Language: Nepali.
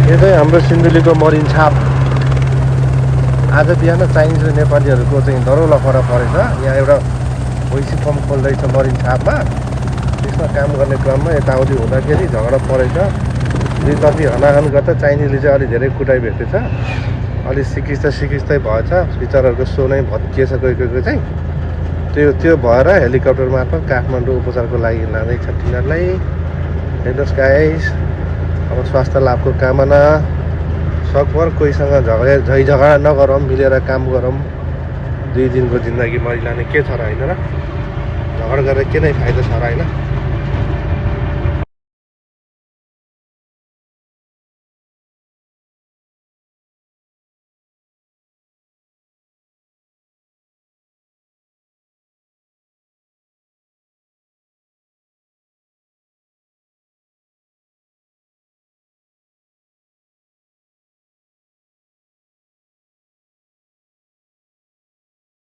यो चाहिँ हाम्रो सिन्धुलीको मरिन छाप। आज बिहान चाइनिज र नेपालीहरूको चाहिँ दह्रो लफडा परेछ। यहाँ एउटा भैँसी फर्म खोल्दैछ मरिन छापमा। त्यसमा काम गर्ने क्रममा यताउति हुँदाखेरि झगडा परेछ। दुई कति हनाहन गर्दा चाइनिजले चाहिँ अलिक धेरै कुटाइ भेटेछ। अलिक सिकिस्तै भएछ। बिचराहरूको सो नै भत्किएछ कोही कोहीको चाहिँ। त्यो भएर हेलिकप्टर मार्फत काठमाडौँ उपचारको लागि लाँदैछ तिनीहरूलाई। हेर्नुहोस् गाइस, अब स्वास्थ्य लाभको कामना सकभर कोहीसँग झगडा नगरौँ, मिलेर काम गरौँ। 2 दिनको जिन्दगी मरिलाने के छ र होइन र? झगडा गरेर के नै फाइदा छ र होइन?